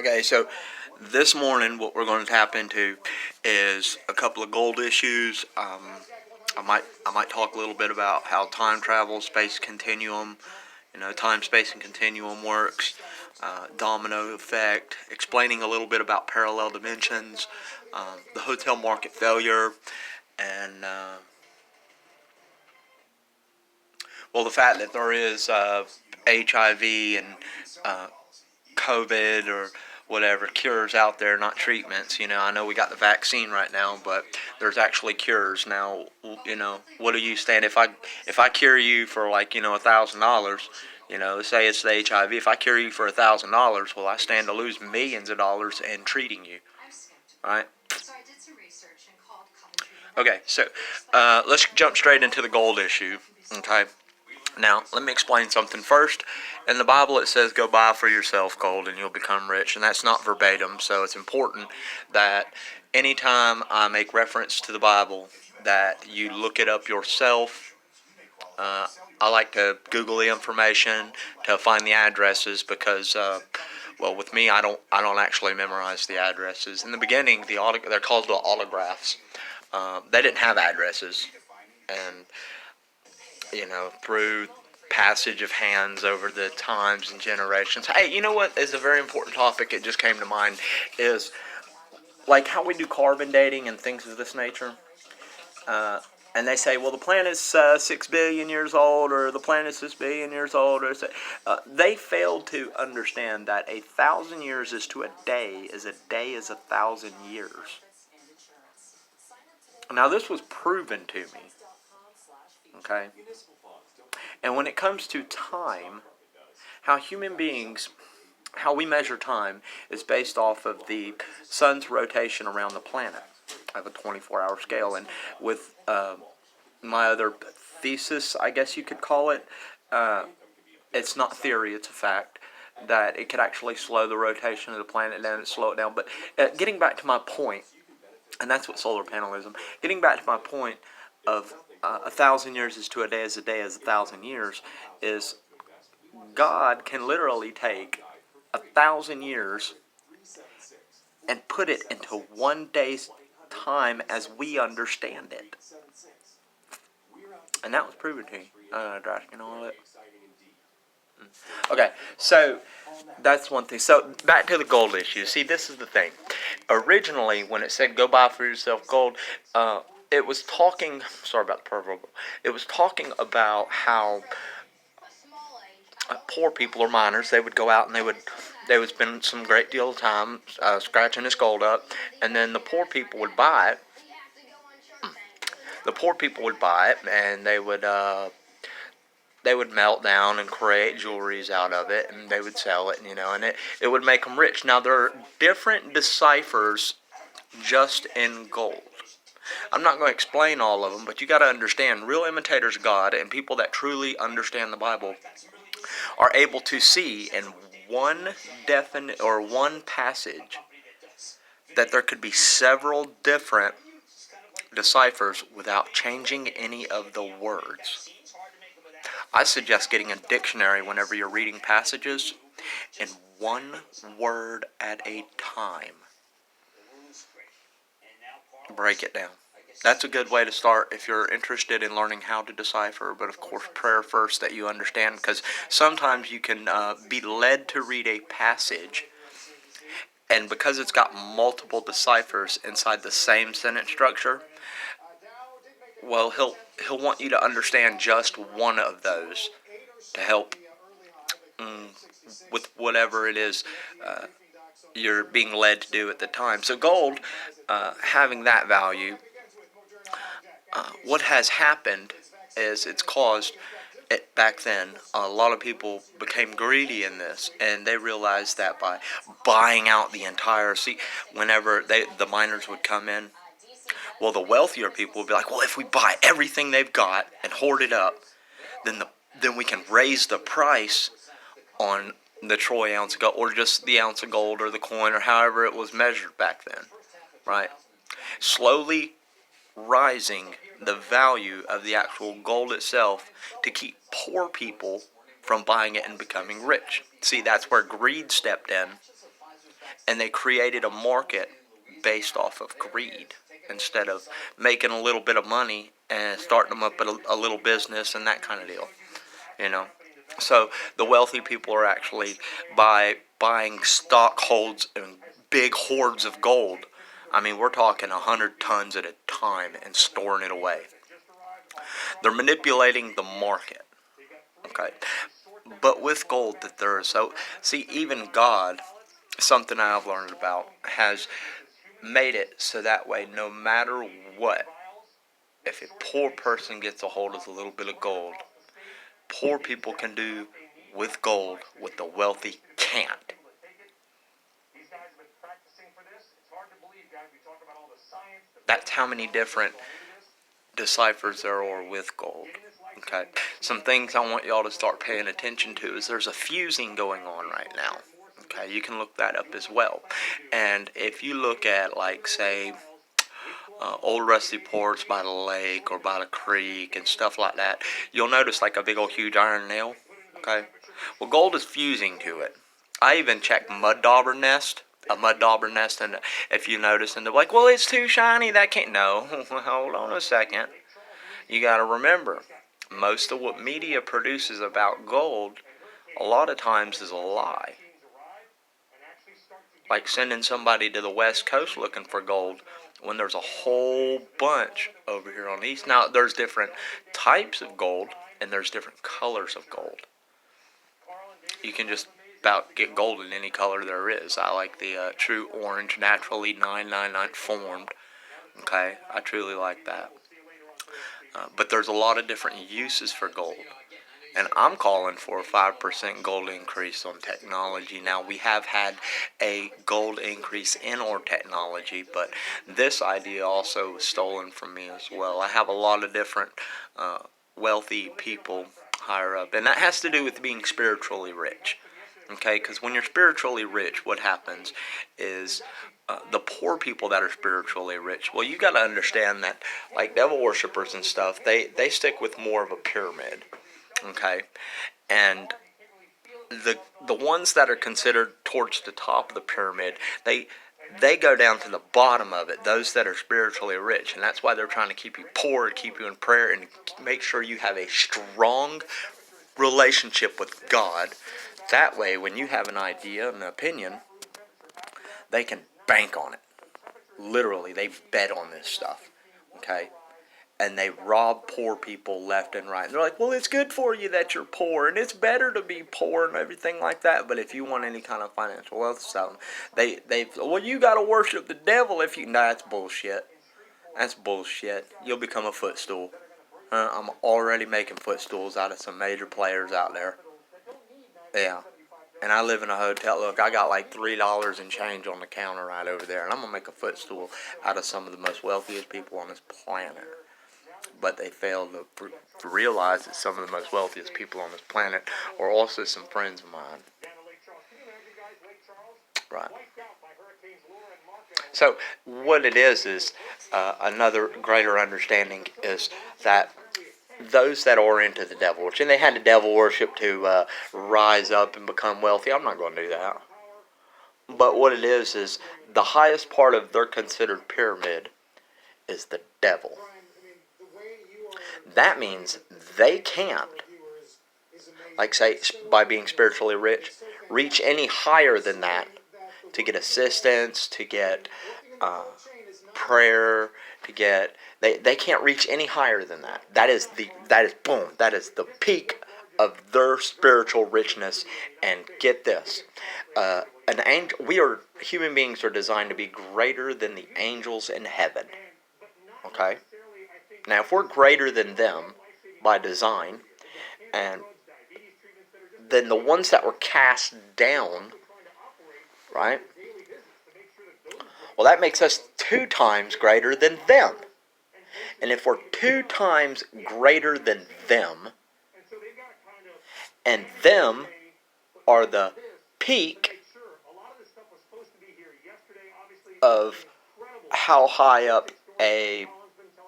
Okay, so this morning what we're going to tap into is a couple of gold issues. I might talk a little bit about how time travel, space continuum, time, space, and continuum works, domino effect, explaining a little bit about parallel dimensions, the hotel market failure, and the fact that there is HIV and COVID or whatever cures out there, not treatments. I know we got the vaccine right now, but there's actually cures now. What do you stand if I cure you for $1,000? Say it's the HIV. If I cure you for $1,000, well, I stand to lose millions of dollars in treating you, right? Okay, so let's jump straight into the gold issue. Okay. Now, let me explain something first. In the Bible, it says, go buy for yourself gold and you'll become rich. And that's not verbatim, so it's important that anytime I make reference to the Bible, that you look it up yourself. I like to Google the information to find the addresses because, with me, I don't actually memorize the addresses. In the beginning, they're called the autographs. They didn't have addresses, and through passage of hands over the times and generations. Hey, you know what is a very important topic? It just came to mind is like how we do carbon dating and things of this nature. And they say, well, the planet's 6 billion years old, or the planet's 6 billion years old. Or they failed to understand that 1,000 years is to a day is 1,000 years. Now, this was proven to me. Okay? And when it comes to time, how we measure time is based off of the sun's rotation around the planet. I have a 24-hour scale, and with my other thesis, I guess you could call it, it's not theory, it's a fact, that it could actually slow the rotation of the planet down and slow it down. But getting back to my point, and that's what solar panelism, getting back to my point of 1,000 years is to a day is 1,000 years, is God can literally take 1,000 years and put it into one day's time as we understand it. And that was proven to me. Drastic and all that. Okay, so that's one thing. So back to the gold issue. See, this is the thing. Originally, when it said go buy for yourself gold, it was talking, sorry about the proverbial, it was talking about how poor people or miners, they would go out and they would spend some great deal of time scratching this gold up, and then the poor people would buy it. The poor people would buy it, and they would melt down and create jewelries out of it, and they would sell it, and it would make them rich. Now, there are different deciphers just in gold. I'm not going to explain all of them, but you got to understand, real imitators of God and people that truly understand the Bible are able to see in one passage that there could be several different deciphers without changing any of the words. I suggest getting a dictionary whenever you're reading passages in one word at a time. Break it down. That's a good way to start if you're interested in learning how to decipher, but of course prayer first that you understand, because sometimes you can be led to read a passage, and because it's got multiple deciphers inside the same sentence structure, well, he'll want you to understand just one of those to help with whatever it is you're being led to do at the time. So gold, having that value, what has happened is it's caused it back then. A lot of people became greedy in this, and they realized that by buying out the entire whenever the miners would come in, well, the wealthier people would be like, well, if we buy everything they've got and hoard it up, then we can raise the price on the troy ounce of gold, or just the ounce of gold, or the coin, or however it was measured back then, right? Slowly rising the value of the actual gold itself to keep poor people from buying it and becoming rich. See, that's where greed stepped in, And they created a market based off of greed instead of making a little bit of money and starting them up a little business and that kind of deal. You know, so the wealthy people are actually by buying stock holds and big hoards of gold. I mean, we're talking 100 tons at a time and storing it away. They're manipulating the market. Okay, but with gold that there is so see even God, something I've learned about, has made it so that way no matter what, if a poor person gets a hold of a little bit of gold, poor people can do with gold what the wealthy can't. That's how many different deciphers there are with gold. Okay, some things I want y'all to start paying attention to is there's a fusing going on right now. Okay, you can look that up as well. And if you look at, like, say, old rusty ports by the lake or by the creek and stuff like that, you'll notice like a big old huge iron nail. Okay, well, gold is fusing to it. I even checked a mud dauber nest, and if you notice, and they're like, well, it's too shiny, that can't. No, hold on a second. You got to remember, most of what media produces about gold, a lot of times is a lie. Like sending somebody to the West Coast looking for gold when there's a whole bunch over here on the East. Now, there's different types of gold and there's different colors of gold. You can just about get gold in any color there is. I like the true orange, naturally 999 formed. Okay, I truly like that. But there's a lot of different uses for gold. And I'm calling for a 5% gold increase on technology. Now, we have had a gold increase in our technology, but this idea also was stolen from me as well. I have a lot of different wealthy people higher up, and that has to do with being spiritually rich. Okay, because when you're spiritually rich, what happens is the poor people that are spiritually rich, well, you got to understand that, like devil worshippers and stuff, they stick with more of a pyramid. Okay, and the ones that are considered towards the top of the pyramid, they go down to the bottom of it, those that are spiritually rich, and that's why they're trying to keep you poor, keep you in prayer, and make sure you have a strong relationship with God. That way, when you have an idea, an opinion, they can bank on it. Literally, they bet on this stuff. Okay? And they rob poor people left and right. And they're like, well, it's good for you that you're poor, and it's better to be poor and everything like that. But if you want any kind of financial wealth stuff, well, you got to worship the devil if you. Nah, that's bullshit. That's bullshit. You'll become a footstool. I'm already making footstools out of some major players out there. Yeah. And I live in a hotel. Look, I got like $3 and change on the counter right over there, and I'm gonna make a footstool out of some of the most wealthiest people on this planet. But they fail to realize that some of the most wealthiest people on this planet are also some friends of mine. Right. So what it is another greater understanding is that those that are into the devil worship, and they had the devil worship to rise up and become wealthy. I'm not going to do that. But what it is the highest part of their considered pyramid is the devil. That means they can't, like say, by being spiritually rich, reach any higher than that to get assistance, to get prayer, to get they can't reach any higher than that. That is the peak of their spiritual richness. And get this, human beings are designed to be greater than the angels in heaven. Okay. Now, if we're greater than them by design, and then the ones that were cast down, right? Well, that makes us 2 times greater than them. And if we're 2 times greater than them, and them are the peak of how high up a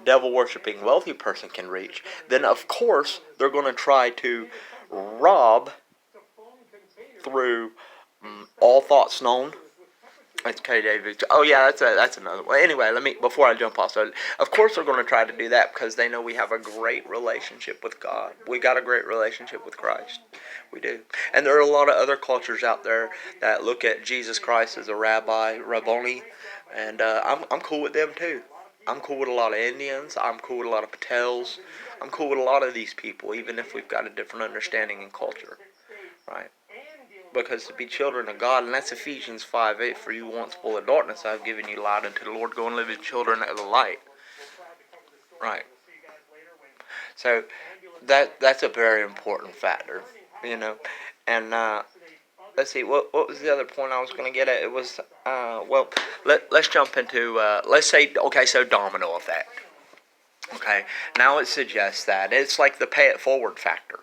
devil-worshipping wealthy person can reach, then of course they're going to try to rob through all thoughts known, It's KJV. Oh yeah, that's another one. Anyway, before I jump off. So of course they're going to try to do that because they know we have a great relationship with God. We got a great relationship with Christ. We do. And there are a lot of other cultures out there that look at Jesus Christ as a rabbi, Rabboni, and I'm cool with them too. I'm cool with a lot of Indians. I'm cool with a lot of Patels. I'm cool with a lot of these people, even if we've got a different understanding in culture, right? Because to be children of God, and that's Ephesians 5:8, for you once full of darkness, I have given you light unto the Lord. Go and live as children of the light. Right. So that's a very important factor, you know. And let's see, what was the other point I was going to get at? It was, let's jump into, let's say, okay, so domino effect. Okay, now it suggests that it's like the pay it forward factor.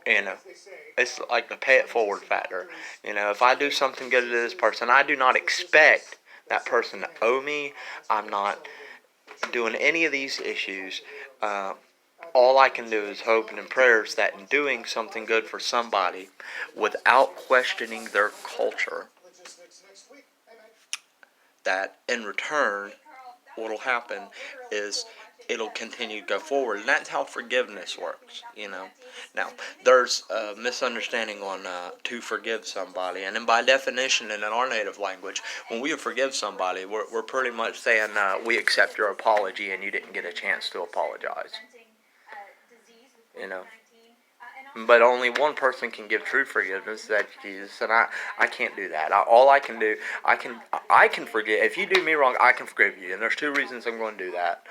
You know, it's like the pay it forward factor. You know, if I do something good to this person, I do not expect that person to owe me. I'm not doing any of these issues. All I can do is hope and in prayers that in doing something good for somebody without questioning their culture, that in return, what will happen is it'll continue to go forward. And that's how forgiveness works, you know. Now, there's a misunderstanding on to forgive somebody. And then by definition, and in our native language, when we forgive somebody, we're pretty much saying we accept your apology and you didn't get a chance to apologize. You know. But only one person can give true forgiveness, that's Jesus, and I can't do that. All I can do, I can forgive. If you do me wrong, I can forgive you, and there's two reasons I'm going to do that.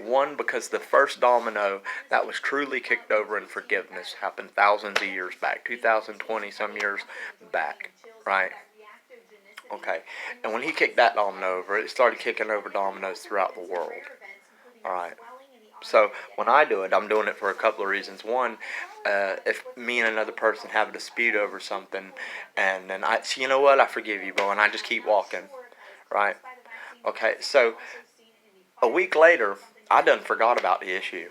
One, because the first domino that was truly kicked over in forgiveness happened thousands of years back, 2020 some years back, right? Okay, and when he kicked that domino over, it started kicking over dominoes throughout the world. All right. So when I do it, I'm doing it for a couple of reasons. One, if me and another person have a dispute over something, and then I, so you know what, I forgive you, bro, and I just keep walking, right? Okay, so a week later, I done forgot about the issue.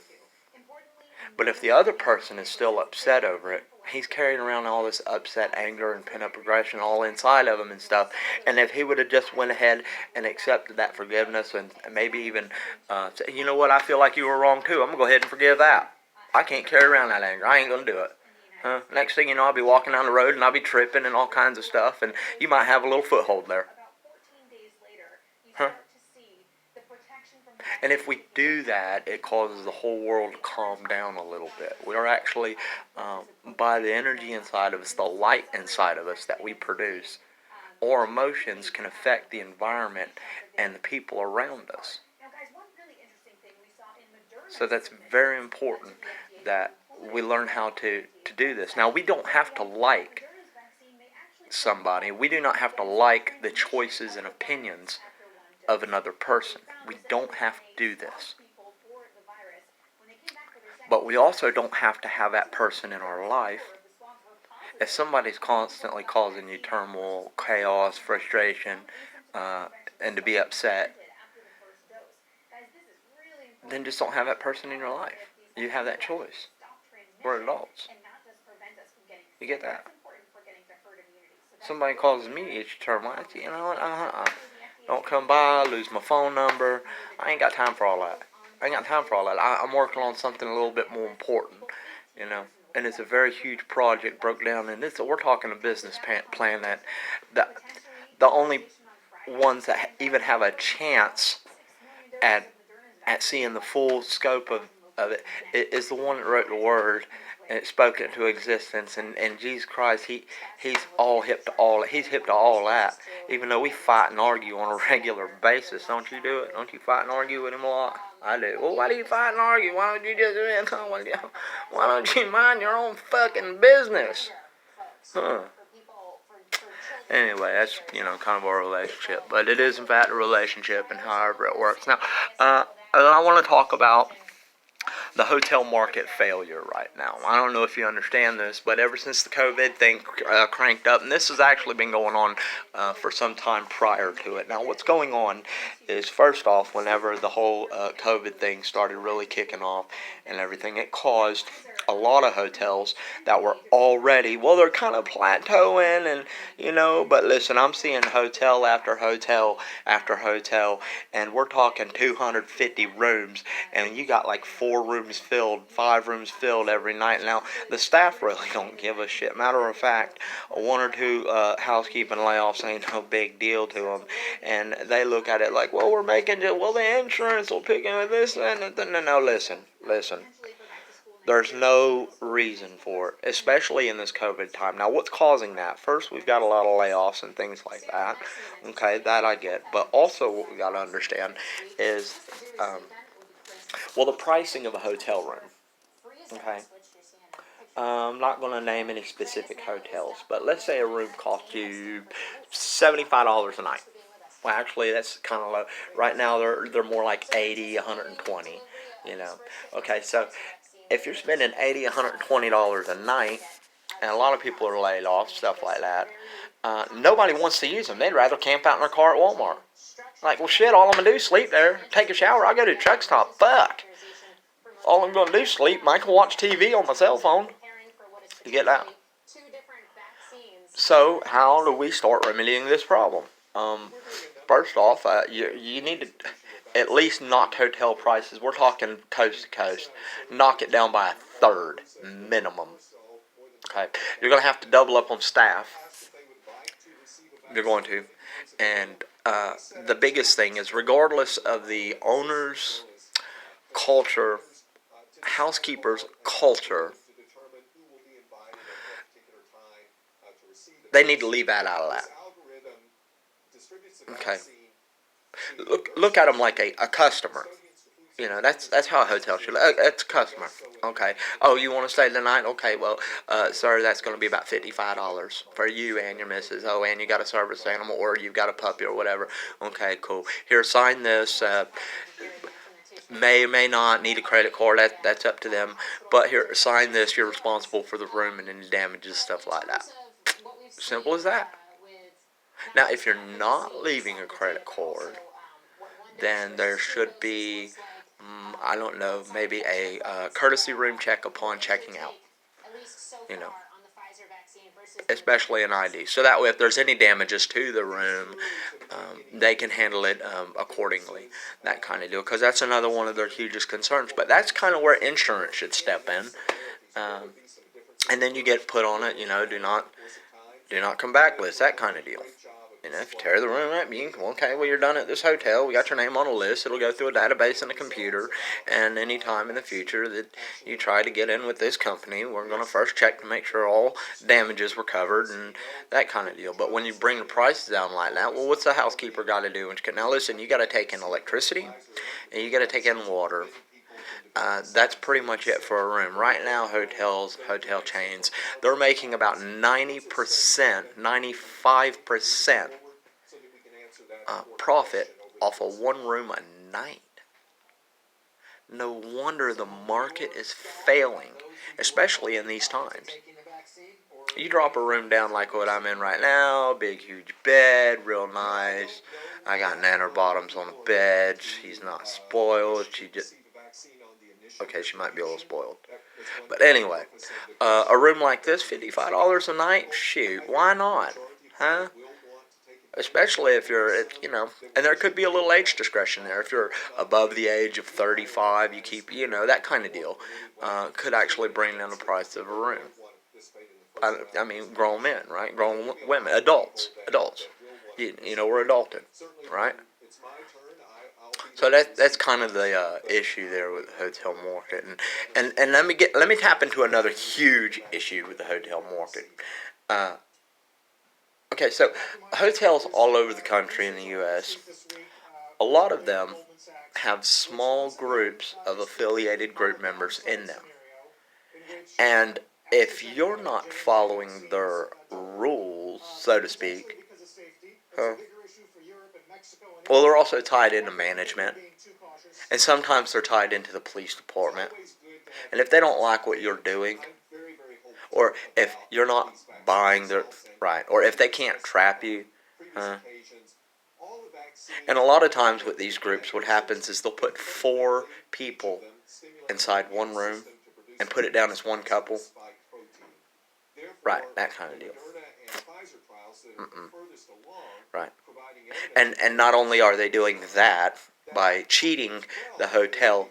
But if the other person is still upset over it, he's carrying around all this upset anger and pent-up aggression all inside of him and stuff. And if he would have just went ahead and accepted that forgiveness and maybe even said, you know what, I feel like you were wrong too. I'm going to go ahead and forgive that. I can't carry around that anger. I ain't going to do it. Next thing you know, I'll be walking down the road and I'll be tripping and all kinds of stuff. And you might have a little foothold there. Huh? And if we do that, it causes the whole world to calm down a little bit. We are actually, by the energy inside of us, the light inside of us that we produce, our emotions can affect the environment and the people around us. So that's very important that we learn how to do this. Now, we don't have to like somebody. We do not have to like the choices and opinions of another person. We don't have to do this. But we also don't have to have that person in our life. If somebody's constantly causing you turmoil, chaos, frustration, and to be upset, then just don't have that person in your life. You have that choice. We're adults. You get that? Somebody causes me turmoil, you know what, don't come by, lose my phone number. I ain't got time for all that. I'm working on something a little bit more important, you know. And it's a very huge project broke down in this. We're talking a business plan that the only ones that even have a chance at seeing the full scope of it is the one that wrote the word and it spoke it into existence. And Jesus Christ, he's all hip to all. He's hip to all that. Even though we fight and argue on a regular basis, don't you do it? Don't you fight and argue with him a lot? I do. Well, why do you fight and argue? Why don't you just why don't you mind your own fucking business? Huh. Anyway, that's, kind of our relationship. But it is, in fact, a relationship and however it works. Now, I want to talk about the hotel market failure right now. I don't know if you understand this, but ever since the COVID thing cranked up, and this has actually been going on for some time prior to it. Now, what's going on is, first off, whenever the whole COVID thing started really kicking off and everything, it caused a lot of hotels that were already, well, they're kind of plateauing, and but listen, I'm seeing hotel after hotel after hotel, and we're talking 250 rooms, and you got like 4 rooms filled, 5 rooms filled every night. Now the staff really don't give a shit. Matter of fact, 1 or 2 housekeeping layoffs ain't no big deal to them, and they look at it like, well, we're making it, well, the insurance will pick in with this, and no, listen. There's no reason for it, especially in this COVID time. Now, what's causing that? First, we've got a lot of layoffs and things like that. Okay, that I get. But also, what we got to understand is, well, the pricing of a hotel room. Okay. I'm not going to name any specific hotels, but let's say a room costs you $75 a night. Well, actually, that's kind of low. Right now, they're more like 80, 120. Okay, so if you're spending $80, $120 a night, and a lot of people are laid off, stuff like that, nobody wants to use them. They'd rather camp out in their car at Walmart. Like, well, shit, all I'm going to do is sleep there, take a shower, I'll go to the truck stop. Fuck. All I'm going to do is sleep, I can watch TV on my cell phone. You get that? So, how do we start remedying this problem? First off, you need to at least knock hotel prices. We're talking coast to coast. Knock it down by a third minimum. Okay, you're going to have to double up on staff. You're going to, and the biggest thing is, regardless of the owner's culture, housekeeper's culture, they need to leave that out of that. Okay. Look at them like a customer. That's how a hotel should look. It's a customer. Okay. Oh, you want to stay the night? Okay, well, sir, that's going to be about $55 for you and your missus. Oh, and you got a service animal, or you've got a puppy or whatever. Okay, cool. Here, sign this. May or may not need a credit card. That's up to them. But here, sign this. You're responsible for the room and any damages, stuff like that. Simple as that. Now, if you're not leaving a credit card, then there should be, I don't know, maybe a courtesy room check upon checking out. Especially an ID. So that way, if there's any damages to the room, they can handle it accordingly. That kind of deal. Because that's another one of their hugest concerns. But that's kind of where insurance should step in. And then you get put on it, do not come back list, that kind of deal. If you tear the room up, well, you're done at this hotel. We got your name on a list. It'll go through a database in a computer. And any time in the future that you try to get in with this company, we're going to first check to make sure all damages were covered and that kind of deal. But when you bring the prices down like that, well, what's the housekeeper got to do? Now, listen, you got to take in electricity and you got to take in water. That's pretty much it for a room. Right now, hotel chains, they're making about 90%, 95% profit off of one room a night. No wonder the market is failing, especially in these times. You drop a room down like what I'm in right now, big, huge bed, real nice. I got nanner bottoms on the bed. She's not spoiled. Okay, she might be a little spoiled. But anyway, a room like this, $55 a night? Shoot, why not? Huh? Especially if you're, and there could be a little age discretion there. If you're above the age of 35, you keep, that kind of deal. Could actually bring down the price of a room. I mean, grown men, right? Grown women, adults. We're adulting, right? So that's kind of the issue there with the hotel market, and let me tap into another huge issue with the hotel market. Okay, so hotels all over the country in the U.S., a lot of them have small groups of affiliated group members in them, and if you're not following their rules, so to speak, well, they're also tied into management, and sometimes they're tied into the police department. And if they don't like what you're doing, or if you're not buying their right, or if they can't trap you, and a lot of times with these groups, what happens is they'll put 4 people inside one room, and put it down as one couple. Right, that kind of deal. Mm-mm. Right. And not only are they doing that by cheating the hotel,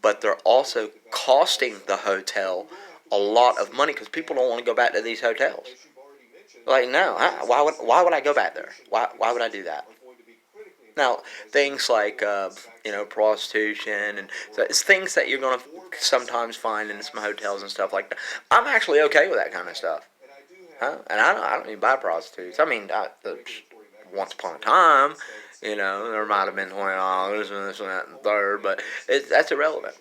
but they're also costing the hotel a lot of money because people don't want to go back to these hotels. Like, no, why would I go back there? Why would I do that? Now, things like, prostitution, and so it's things that you're going to sometimes find in some hotels and stuff like that. I'm actually okay with that kind of stuff. Huh? And I don't even buy prostitutes. I mean, once upon a time, there might have been $20 and this and that and third, but that's irrelevant.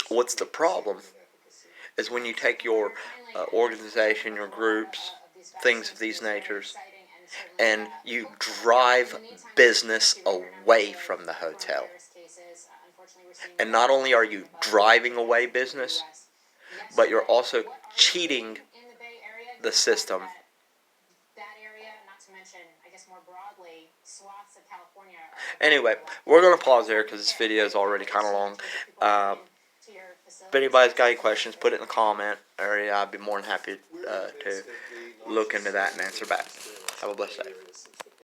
What's the problem is when you take your organization, your groups, things of these natures, and you drive business away from the hotel. And not only are you driving away business, but you're also cheating the system. Anyway, we're going to pause there because this video is already kind of long. If anybody's got any questions, put it in the comment area. I'd be more than happy to look into that and answer back. Have a blessed day.